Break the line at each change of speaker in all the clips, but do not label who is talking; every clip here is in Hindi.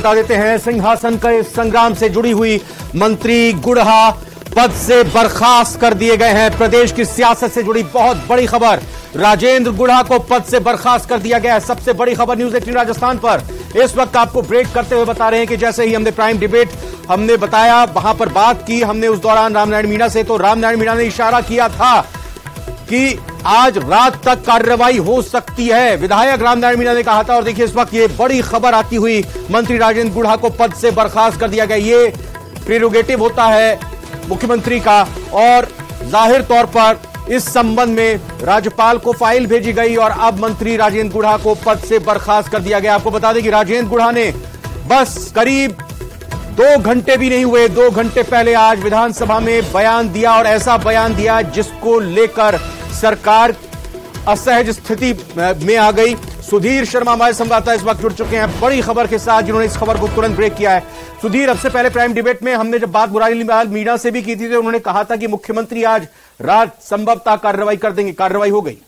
बता देते हैं, सिंहासन के संग्राम से जुड़ी हुई मंत्री गुढ़ा पद से बर्खास्त कर दिए गए हैं। प्रदेश की सियासत से जुड़ी बहुत बड़ी खबर, राजेंद्र गुढ़ा को पद से बर्खास्त कर दिया गया है। सबसे बड़ी खबर न्यूज 18 राजस्थान पर इस वक्त आपको ब्रेक करते हुए बता रहे हैं कि जैसे ही हमने प्राइम डिबेट हमने बताया, वहां पर बात की हमने उस दौरान रामनारायण मीणा से, तो रामनारायण मीणा ने इशारा किया था कि आज रात तक कार्रवाई हो सकती है, विधायक रामनारायण मीणा ने कहा था। और देखिए इस वक्त ये बड़ी खबर आती हुई, मंत्री राजेंद्र गुढ़ा को पद से बर्खास्त कर दिया गया। ये प्रेरोगेटिव होता है मुख्यमंत्री का और जाहिर तौर पर इस संबंध में राज्यपाल को फाइल भेजी गई और अब मंत्री राजेंद्र गुढ़ा को पद से बर्खास्त कर दिया गया। आपको बता दें कि राजेंद्र गुढ़ा ने बस करीब 2 घंटे भी नहीं हुए, 2 घंटे पहले आज विधानसभा में बयान दिया और ऐसा बयान दिया जिसको लेकर सरकार असहज स्थिति में आ गई। सुधीर शर्मा हमारे संवाददाता इस वक्त जुड़ चुके हैं बड़ी खबर के साथ, जिन्होंने इस खबर को तुरंत ब्रेक किया है। सुधीर, अब से पहले प्राइम डिबेट में हमने जब बात मुरारीलाल मीणा से भी की थी तो उन्होंने कहा था कि मुख्यमंत्री आज रात संभवतः कार्रवाई कर देंगे, कार्रवाई हो गई?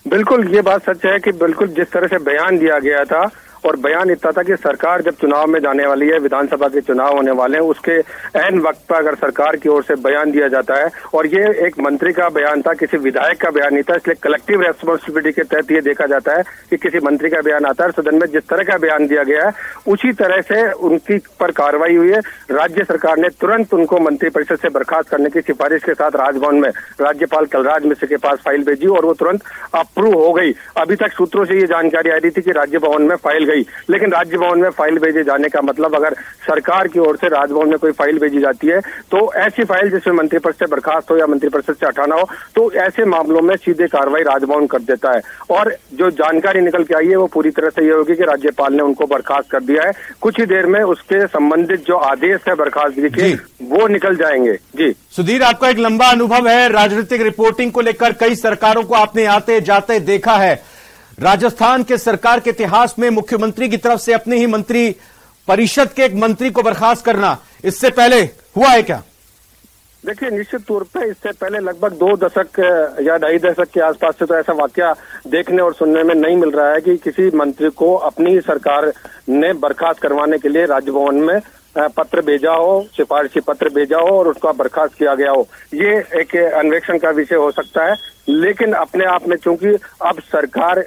बिल्कुल, ये बात सच है कि बिल्कुल जिस तरह से बयान दिया गया था, और बयान इतना था कि सरकार जब चुनाव में जाने वाली है, विधानसभा के चुनाव होने वाले हैं, उसके ऐन वक्त पर अगर सरकार की ओर से बयान दिया जाता है, और ये एक मंत्री का बयान था, किसी विधायक का बयान नहीं था, इसलिए कलेक्टिव रेस्पॉन्सिबिलिटी के तहत ये देखा जाता है कि किसी मंत्री का बयान आता है। सदन में जिस तरह का बयान दिया गया है उसी तरह से उनकी पर कार्रवाई हुई है। राज्य सरकार ने तुरंत उनको मंत्रिपरिषद से बर्खास्त करने की सिफारिश के साथ राजभवन में राज्यपाल कलराज मिश्र के पास फाइल भेजी और वो तुरंत अप्रूव हो गई। अभी तक सूत्रों से ये जानकारी आ रही थी कि राज्य भवन में फाइल गई, लेकिन राज्य भवन में फाइल भेजे जाने का मतलब, अगर सरकार की ओर से राजभवन में कोई फाइल भेजी जाती है तो ऐसी फाइल जिसमें मंत्रिपद से बर्खास्त हो या मंत्रिपरिषद से हटाना हो, तो ऐसे मामलों में सीधे कार्रवाई राजभवन कर देता है। और जो जानकारी निकल के आई है वो पूरी तरह से ये होगी कि राज्यपाल ने उनको बर्खास्त कर दिया है। कुछ ही देर में उसके संबंधित जो आदेश है बर्खास्तगी के वो निकल जाएंगे। जी
सुधीर, आपका एक लंबा अनुभव है राजनीतिक रिपोर्टिंग को लेकर, कई सरकारों को आपने आते जाते देखा है। राजस्थान के सरकार के इतिहास में मुख्यमंत्री की तरफ से अपने ही मंत्री परिषद के एक मंत्री को बर्खास्त करना इससे पहले हुआ है क्या?
देखिए, निश्चित तौर पे इससे पहले लगभग 2 दशक या 2.5 दशक के आसपास से तो ऐसा वाकया देखने और सुनने में नहीं मिल रहा है कि किसी मंत्री को अपनी सरकार ने बर्खास्त करवाने के लिए राजभवन में पत्र भेजा हो, सिफारिशी पत्र भेजा हो और उसका बर्खास्त किया गया हो। ये एक अन्वेषण का विषय हो सकता है, लेकिन अपने आप में चूंकि अब सरकार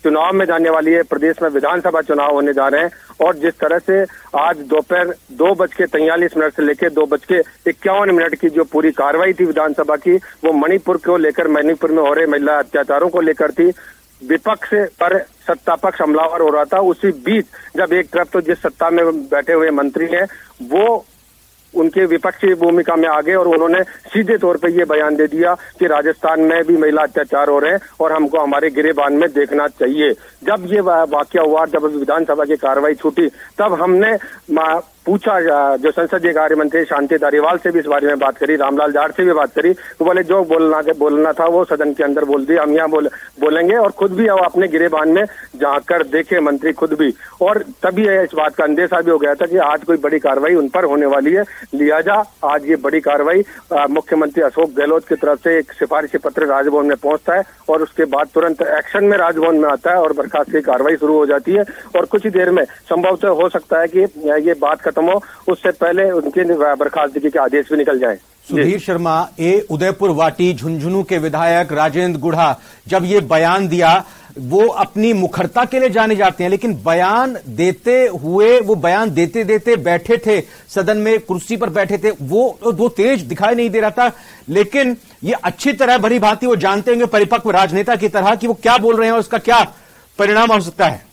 चुनाव में जाने वाली है, प्रदेश में विधानसभा चुनाव होने जा रहे हैं, और जिस तरह से आज दोपहर 2:43 से लेकर 2:51 की जो पूरी कार्रवाई थी विधानसभा की, वो मणिपुर को लेकर, मणिपुर में हो रहे महिला अत्याचारों को लेकर थी। विपक्ष पर सत्ता पक्ष हमलावर हो रहा था। उसी बीच जब एक तरफ तो जिस सत्ता में बैठे हुए मंत्री हैं वो उनके विपक्षी भूमिका में आ गए और उन्होंने सीधे तौर पे ये बयान दे दिया कि राजस्थान में भी महिला अत्याचार हो रहे हैं और हमको हमारे गिरेबान में देखना चाहिए। जब ये वाकया हुआ, जब विधानसभा की कार्रवाई छूटी, तब हमने पूछा, जो संसदीय कार्य मंत्री शांति धारीवाल से भी इस बारे में बात करी, रामलाल जाट से भी बात करी, तो बोले जो बोलना था वो सदन के अंदर बोल दिया, हम यहाँ बोलेंगे। और खुद भी अब अपने गिरेबान में जाकर देखे मंत्री खुद भी, और तभी इस बात का अंदेशा भी हो गया था कि आज कोई बड़ी कार्रवाई उन पर होने वाली है। लिहाजा आज ये बड़ी कार्रवाई मुख्यमंत्री अशोक गहलोत की तरफ से एक सिफारिशी पत्र राजभवन में पहुंचता है और उसके बाद तुरंत एक्शन में राजभवन में आता है और बर्खास्त की कार्रवाई शुरू हो जाती है। और कुछ ही देर में संभवतः हो सकता है कि ये बात खत्म हो, उससे पहले उनके बर्खास्तगी के आदेश भी निकल जाए।
सुधीर शर्मा, उदयपुर वाटी झुंझुनू के विधायक राजेंद्र गुढ़ा जब ये बयान दिया, वो अपनी मुखरता के लिए जाने जाते हैं, लेकिन बयान देते हुए, वो बयान देते देते बैठे थे सदन में, कुर्सी पर बैठे थे, वो तेज दिखाई नहीं दे रहा था, लेकिन ये अच्छी तरह भली भांति वो जानते होंगे परिपक्व राजनेता की तरह कि वो क्या बोल रहे हैं और उसका क्या परिणाम हो सकता है।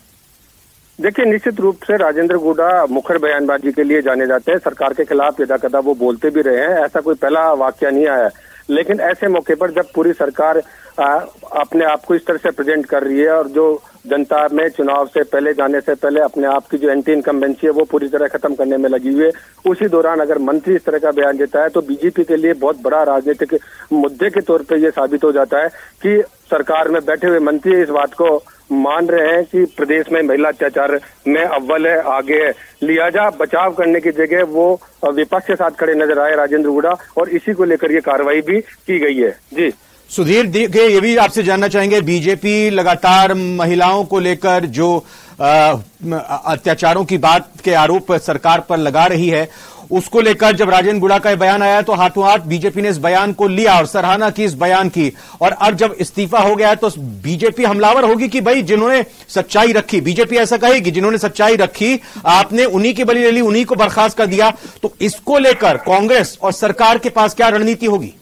देखिए, निश्चित रूप से राजेंद्र गुढ़ा मुखर बयानबाजी के लिए जाने जाते हैं, सरकार के खिलाफ यदाकदा वो बोलते भी रहे हैं, ऐसा कोई पहला वाकया नहीं आया। लेकिन ऐसे मौके पर जब पूरी सरकार अपने आप को इस तरह से प्रेजेंट कर रही है और जो जनता में चुनाव से पहले जाने से पहले अपने आप की जो एंटी इनकम्बेंसी है वो पूरी तरह खत्म करने में लगी हुई है, उसी दौरान अगर मंत्री इस तरह का बयान देता है तो बीजेपी के लिए बहुत बड़ा राजनीतिक मुद्दे के तौर पे ये साबित हो जाता है कि सरकार में बैठे हुए मंत्री इस बात को मान रहे हैं कि प्रदेश में महिला अत्याचार में अव्वल है, आगे है। लिहाजा बचाव करने की जगह वो विपक्ष के साथ खड़े नजर आए राजेंद्र गुढ़ा, और इसी को लेकर ये कार्रवाई भी की गई है। जी
सुधीर, ये भी आपसे जानना चाहेंगे, बीजेपी लगातार महिलाओं को लेकर जो अत्याचारों की बात के आरोप सरकार पर लगा रही है, उसको लेकर जब राजेंद्र गुढ़ा का यह बयान आया तो हाथों हाथ बीजेपी ने इस बयान को लिया और सराहना की इस बयान की। और अब जब इस्तीफा हो गया है तो बीजेपी हमलावर होगी कि भाई जिन्होंने सच्चाई रखी, बीजेपी ऐसा कहेगी जिन्होंने सच्चाई रखी आपने उन्हीं की बलि ले ली, उन्हीं को बर्खास्त कर दिया। तो इसको लेकर कांग्रेस और सरकार के पास क्या रणनीति होगी?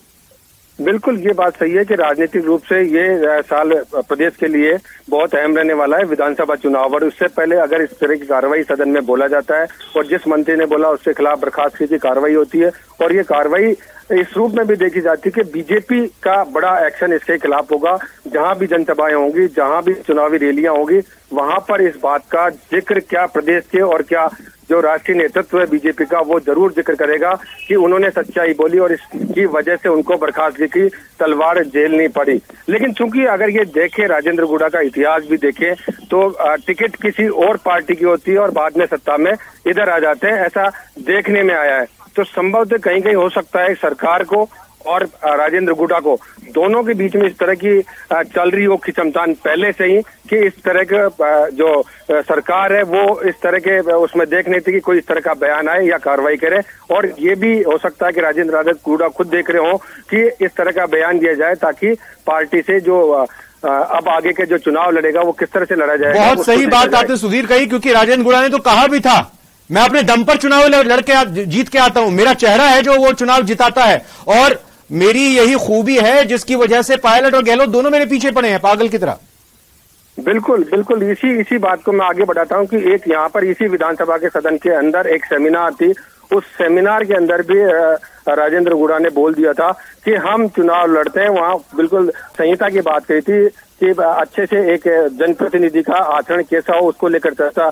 बिल्कुल ये बात सही है कि राजनीतिक रूप से ये साल प्रदेश के लिए बहुत अहम रहने वाला है, विधानसभा चुनाव। और उससे पहले अगर इस तरह की कार्रवाई सदन में बोला जाता है और जिस मंत्री ने बोला उसके खिलाफ बर्खास्तगी की कार्रवाई होती है और ये कार्रवाई इस रूप में भी देखी जाती है कि बीजेपी का बड़ा एक्शन इसके खिलाफ होगा। जहां भी जनसभाएं होंगी, जहां भी चुनावी रैलियां होंगी, वहां पर इस बात का जिक्र क्या प्रदेश के और क्या जो राष्ट्रीय नेतृत्व है बीजेपी का वो जरूर जिक्र करेगा कि उन्होंने सच्चाई बोली और इसकी वजह से उनको बर्खास्तगी की तलवार झेलनी पड़ी। लेकिन चूंकि अगर ये देखे राजेंद्र गुढ़ा का इतिहास भी देखे तो टिकट किसी और पार्टी की होती है और बाद में सत्ता में इधर आ जाते हैं, ऐसा देखने में आया है। तो संभवतः कहीं कहीं हो सकता है सरकार को और राजेंद्र गुढ़ा को दोनों के बीच में इस तरह की चल रही हो खिंचतान पहले से ही कि इस तरह के जो सरकार है वो इस तरह के उसमें देख नहीं थी कि कोई इस तरह का बयान आए या कार्रवाई करे। और ये भी हो सकता है कि राजेंद्र गुढ़ा खुद देख रहे हो कि इस तरह का बयान दिया जाए ताकि पार्टी से जो अब आगे के जो चुनाव लड़ेगा वो किस तरह से लड़ा जाएगा।
बहुत सही बात आपने सुधीर कही, क्योंकि राजेंद्र गुढ़ा ने तो कहा भी था मैं अपने दम पर चुनाव लड़के जीत के आता हूं, मेरा चेहरा है जो वो चुनाव जिताता है और मेरी यही खूबी है जिसकी वजह से पायलट और गहलोत दोनों मेरे पीछे पड़े हैं पागल की तरह।
बिल्कुल बिल्कुल इसी बात को मैं आगे बढ़ाता हूं कि एक यहाँ पर इसी विधानसभा के सदन के अंदर एक सेमिनार थी, उस सेमिनार के अंदर भी राजेंद्र गुढ़ा ने बोल दिया था कि हम चुनाव लड़ते हैं। वहां बिल्कुल संहिता की बात कही थी कि अच्छे से एक जनप्रतिनिधि का आचरण कैसा हो उसको लेकर चर्चा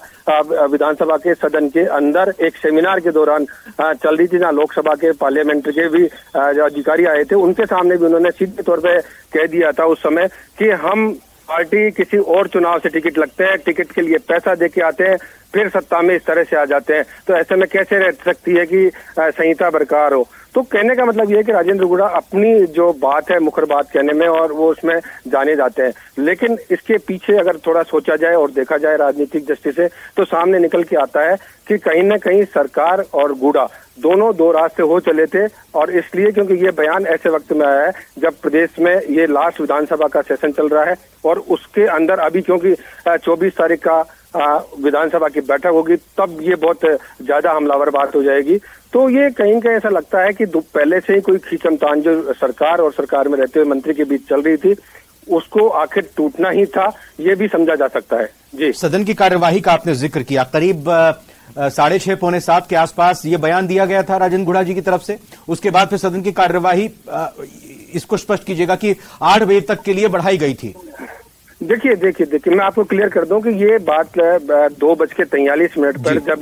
विधानसभा के सदन के अंदर एक सेमिनार के दौरान चल रही थी। ना लोकसभा के पार्लियामेंट के भी जो अधिकारी आए थे उनके सामने भी उन्होंने सीधे तौर पे कह दिया था उस समय कि हम पार्टी किसी और चुनाव से टिकट लगते हैं, टिकट के लिए पैसा दे के आते हैं, फिर सत्ता में इस तरह से आ जाते हैं। तो ऐसे में कैसे रह सकती है कि संहिता बरकरार हो। तो कहने का मतलब ये है कि राजेंद्र गुढ़ा अपनी जो बात है मुखर बात कहने में और वो उसमें जाने जाते हैं, लेकिन इसके पीछे अगर थोड़ा सोचा जाए और देखा जाए राजनीतिक दृष्टि से तो सामने निकल के आता है कि कहीं न कहीं सरकार और गुढ़ा दोनों दो रास्ते हो चले थे। और इसलिए क्योंकि ये बयान ऐसे वक्त में आया है जब प्रदेश में ये लास्ट विधानसभा का सेशन चल रहा है और उसके अंदर अभी क्योंकि 24 तारीख का विधानसभा की बैठक होगी तब ये बहुत ज्यादा हमलावर बात हो जाएगी। तो ये कहीं कहीं ऐसा लगता है कि पहले से ही कोई खींचतान जो सरकार और सरकार में रहते हुए मंत्री के बीच चल रही थी उसको आखिर टूटना ही था, ये भी समझा जा सकता है। जी,
सदन की कार्यवाही का आपने जिक्र किया, करीब 6:30 पौने 7 के आसपास ये बयान दिया गया था राजेंद्र गुढ़ा जी की तरफ से। उसके बाद फिर सदन की कार्यवाही इसको स्पष्ट कीजिएगा कि 8 बजे तक के लिए बढ़ाई गई थी।
देखिए मैं आपको क्लियर कर दूं कि ये बात 2:43 पर जब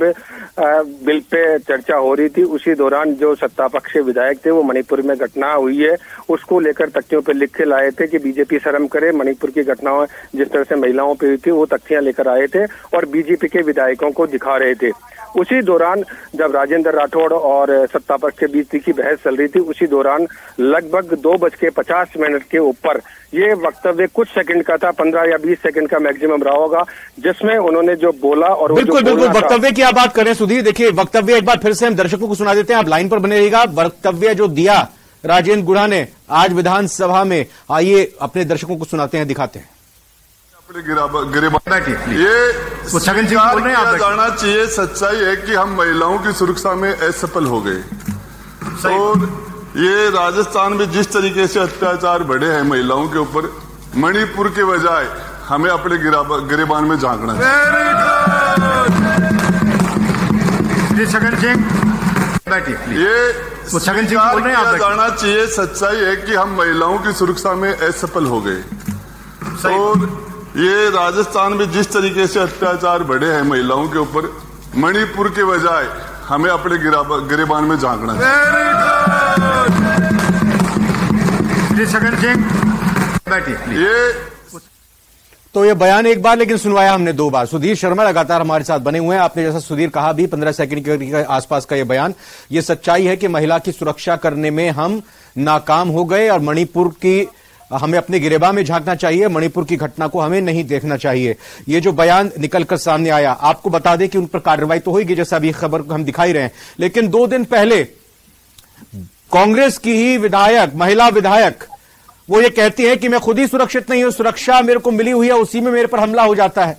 बिल पे चर्चा हो रही थी उसी दौरान जो सत्ता पक्ष के विधायक थे वो मणिपुर में घटना हुई है उसको लेकर तख्तियों पे लिख के लाए थे कि बीजेपी शर्म करे, मणिपुर की घटनाओं जिस तरह से महिलाओं पे हुई थी वो तख्तियां लेकर आए थे और बीजेपी के विधायकों को दिखा रहे थे। उसी दौरान जब राजेंद्र राठौड़ और सत्ता पक्ष के बीच तीखी बहस चल रही थी उसी दौरान लगभग 2:50 के ऊपर ये वक्तव्य कुछ सेकंड का था, 15 या 20 सेकंड का मैक्सिमम रहा होगा, जिसमें उन्होंने जो बोला और
बिल्कुल वक्तव्य की आप बात करें सुधीर। देखिए वक्तव्य एक बार फिर से हम दर्शकों को सुना देते हैं, आप लाइन पर बने रहिएगा। वक्तव्य जो दिया राजेंद्र गुढ़ा ने आज विधानसभा में, आइए अपने दर्शकों को सुनाते हैं, दिखाते हैं।
ये जाना चाहिए सच्चाई है कि हम महिलाओं की सुरक्षा में असफल हो गए और ये राजस्थान में जिस तरीके से अत्याचार बढ़े हैं महिलाओं के ऊपर, मणिपुर के बजाय हमें अपने गिरेबान में झांकना है। ये जाना चाहिए सच्चाई है कि हम महिलाओं की सुरक्षा में असफल हो गए और ये राजस्थान में जिस तरीके से अत्याचार बढ़े हैं महिलाओं के ऊपर, मणिपुर के बजाय हमें अपने गिरेबान में झांकना है।
तो ये बयान एक बार लेकिन सुनवाया हमने 2 बार। सुधीर शर्मा लगातार हमारे साथ बने हुए हैं। आपने जैसा सुधीर कहा भी 15 सेकंड के आसपास का ये बयान, ये सच्चाई है कि महिला की सुरक्षा करने में हम नाकाम हो गए और मणिपुर की हमें अपने गिरेबान में झांकना चाहिए, मणिपुर की घटना को हमें नहीं देखना चाहिए। ये जो बयान निकलकर सामने आया, आपको बता दें कि उन पर कार्रवाई तो होगी, जैसा अभी खबर हम दिखाई रहे हैं, लेकिन 2 दिन पहले कांग्रेस की ही विधायक, महिला विधायक, वो ये कहती है कि मैं खुद ही सुरक्षित नहीं हूं, सुरक्षा मेरे को मिली हुई है, उसी में मेरे पर हमला हो जाता है।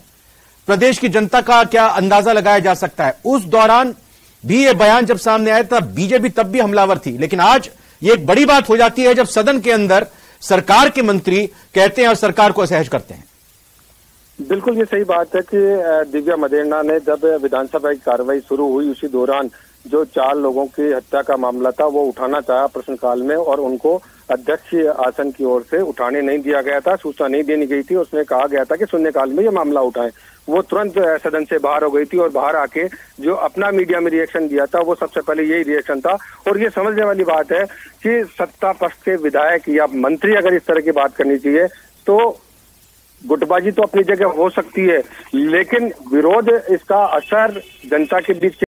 प्रदेश की जनता का क्या अंदाजा लगाया जा सकता है? उस दौरान भी ये बयान जब सामने आया तब बीजेपी तब भी हमलावर थी, लेकिन आज ये एक बड़ी बात हो जाती है जब सदन के अंदर सरकार के मंत्री कहते हैं और सरकार को असहज करते हैं।
बिल्कुल ये सही बात है कि दिव्या मदेरणा ने जब विधानसभा की कार्रवाई शुरू हुई, उसी दौरान जो 4 लोगों की हत्या का मामला था वो उठाना चाहा प्रश्नकाल में, और उनको अध्यक्ष आसन की ओर से उठाने नहीं दिया गया था, सूचना नहीं देनी गई थी। उसमें कहा गया था कि शून्यकाल में ये मामला उठाएं। वो तुरंत सदन से बाहर हो गई थी और बाहर आके जो अपना मीडिया में रिएक्शन दिया था वो सबसे पहले यही रिएक्शन था। और ये समझने वाली बात है कि सत्ता पक्ष के विधायक या मंत्री अगर इस तरह की बात करनी चाहिए तो गुटबाजी तो अपनी जगह हो सकती है, लेकिन विरोध, इसका असर जनता के बीच